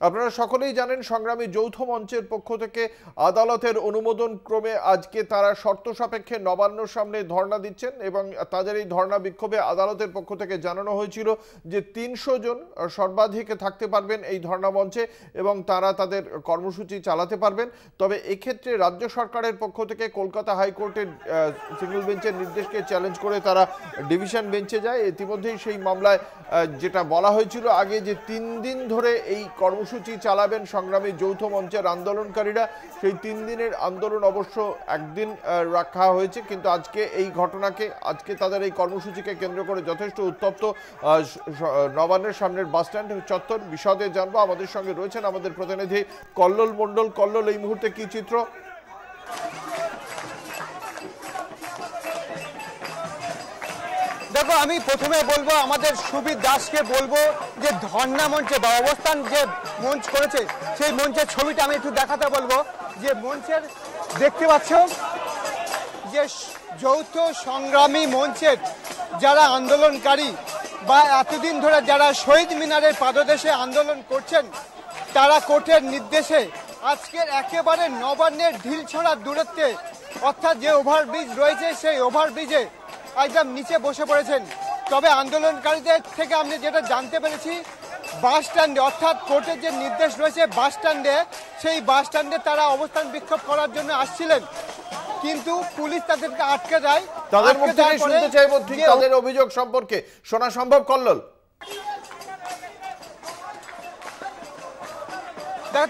আপনারা সকলেই জানেন সংগ্রামী যৌথ মঞ্চের পক্ষ থেকে আদালতের অনুমোদন ক্রমে আজকে তারা শর্ত সাপেক্ষে নবান্নর সামনে ধর্ণা দিচ্ছেন এবং তাদের এই ধর্ণা বিক্ষোভে আদালতের পক্ষ থেকে জানানো হয়েছিল যে ৩০০ জন সর্বাধিক থাকতে পারবেন এই ধর্ণা মঞ্চে এবং তারা তাদের কর্মসূচি চালাতে পারবেন। তবে এক্ষেত্রে রাজ্য সরকারের পক্ষ থেকে কলকাতা হাইকোর্টের সিঙ্গল বেঞ্চের নির্দেশকে চ্যালেঞ্জ করে তারা ডিভিশন বেঞ্চে যায়। ইতিমধ্যেই সেই মামলায় যেটা বলা হয়েছিল আগে যে ৩ দিন ধরে এই কর্মসূচি চালাবেন সংগ্রামী যৌথ মঞ্চের আন্দোলনকারীরা, সেই ৩ দিনের আন্দোলন অবশ্য একদিন রাখা হয়েছে। কিন্তু আজকে এই ঘটনাকে, আজকে তাদের এই কর্মসূচিকে কেন্দ্র করে যথেষ্ট উত্তপ্ত নবান্নের সামনের বাসস্ট্যান্ড চত্বর। বিশদে জানবো, আমাদের সঙ্গে রয়েছেন আমাদের প্রতিনিধি কল্লোল মণ্ডল। কল্লোল, এই মুহূর্তে কি চিত্র? দেখো, আমি প্রথমে বলবো আমাদের সুবীর দাসকে বলবো যে ধর্ণা মঞ্চে বা অবস্থান যে মঞ্চ করেছে সেই মঞ্চের ছবিটা আমি একটু দেখাতে বলবো। যে মঞ্চের দেখতে পাচ্ছ যে যৌথ সংগ্রামী মঞ্চের যারা আন্দোলনকারী বা এতদিন ধরে যারা শহীদ মিনারের পাদদেশে আন্দোলন করছেন, তারা কোর্টের নির্দেশে আজকের একেবারে নবান্নের ঢিলছড়ার দূরত্বে, অর্থাৎ যে ওভারব্রিজ রয়েছে সেই ওভারব্রিজে একদম নিচে বসে পড়েছেন। তবে আন্দোলনকারীদের থেকে আমি যেটা জানতে পেরেছি, বাস স্ট্যান্ডে, অর্থাৎ কোর্টের যে নির্দেশ রয়েছে বাস স্ট্যান্ডে, সেই বাস স্ট্যান্ডে তারা অবস্থান বিক্ষোভ করার জন্য আসছিলেন, কিন্তু পুলিশ তাদেরকে আটকে দেয়। তাদের মুখ থেকে শুনতে চাইবো ঠিক তাদের অভিযোগ সম্পর্কে, শোনা সম্ভব কল্লোল?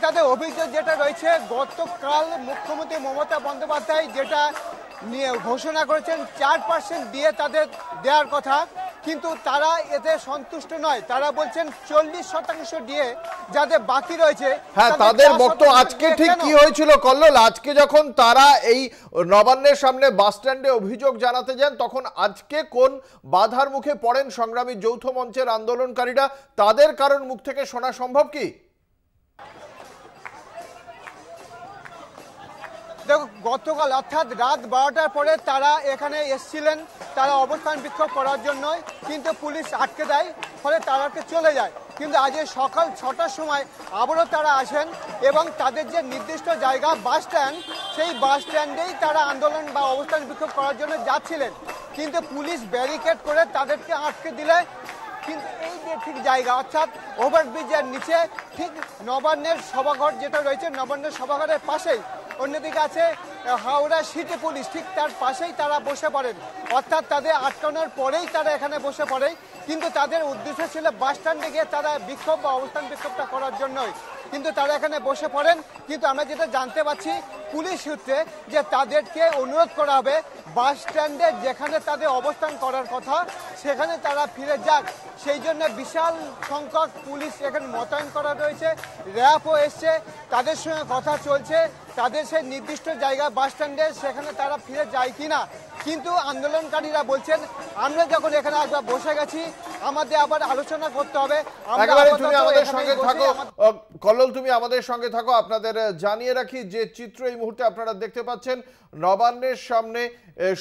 তাদের অভিযোগ যেটা রয়েছে, গতকাল মুখ্যমন্ত্রী মমতা বন্দ্যোপাধ্যায় যেটা নিয়ে ঘোষণা করেছেন 4% দিয়ে তাদের দেওয়ার কথা, কিন্তু তারা এতে সন্তুষ্ট নয়। তারা বলছেন 40% দিয়ে যাদের বাকি রয়েছে। হ্যাঁ, তাদের বক্তব্য আজকে ঠিক কি হয়েছিল কল্লোল? আজকে যখন তারা এই নবান্নের সামনে বাস স্ট্যান্ডে অভিযোগ জানাতে যান, তখন আজকে কোন বাধার মুখে পড়েন সংগ্রামী যৌথ মঞ্চের আন্দোলনকারীরা, তাদের কারণ মুখ থেকে শোনা সম্ভব কি? দেখো, গতকাল অর্থাৎ রাত 12টার পরে তারা এখানে এসেছিলেন তারা অবস্থান বিক্ষোভ করার জন্য, কিন্তু পুলিশ আটকে দেয়, ফলে তারাকে চলে যায়। কিন্তু আজ সকাল 6টার সময় আবারও তারা আসেন এবং তাদের যে নির্দিষ্ট জায়গা বাস স্ট্যান্ড, সেই বাস স্ট্যান্ডেই তারা আন্দোলন বা অবস্থান বিক্ষোভ করার জন্য যাচ্ছিলেন, কিন্তু পুলিশ ব্যারিকেড করে তাদেরকে আটকে দিলে। কিন্তু এই যে ঠিক জায়গা, অর্থাৎ ওভারব্রিজের নিচে ঠিক নবান্নের সভাঘর যেটা রয়েছে, নবান্নের সভাঘরের পাশেই অন্যদিকে আছে হাওড়া সিটি পুলিশ, ঠিক তার পাশেই তারা বসে পড়েন। অর্থাৎ তাদের আটকানোর পরেই তারা এখানে বসে পড়ে, কিন্তু তাদের উদ্দেশ্য ছিল বাস স্ট্যান্ডে গিয়ে তারা বিক্ষোভ বা অবস্থান বিক্ষোভটা করার জন্যই, কিন্তু তারা এখানে বসে পড়েন। কিন্তু আমরা যেটা জানতে পারছি পুলিশ সূত্রে, যে তাদেরকে অনুরোধ করা হবে বাস স্ট্যান্ডে যেখানে তাদের অবস্থান করার কথা সেখানে তারা ফিরে যাক। সেই জন্য বিশাল সংখ্যক পুলিশ এখানে মোতায়েন করা রয়েছে, র্যাবও এসছে, তাদের সঙ্গে কথা চলছে তাদের সেই নির্দিষ্ট জায়গা বাস স্ট্যান্ডে সেখানে তারা ফিরে যায় কিনা। কিন্তু আন্দোলনকারীরা বলছেন আমরা যখন এখানে একবার বসে গেছি আমাদের আবার আলোচনা করতে হবে। তুমি আমাদের সঙ্গে থাকো কল্লোল, তুমি আমাদের সঙ্গে থাকো। আপনাদের জানিয়ে রাখি যে চিত্র এই মুহূর্তে আপনারা দেখতে পাচ্ছেন, নবান্নের সামনে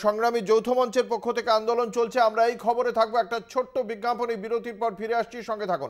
সংগ্রামী যৌথ মঞ্চের পক্ষ থেকে আন্দোলন চলছে। আমরা এই খবরে থাকবো, একটা ছোট্ট বিজ্ঞাপনী বিরতির পর ফিরে আসছি, সঙ্গে থাকুন।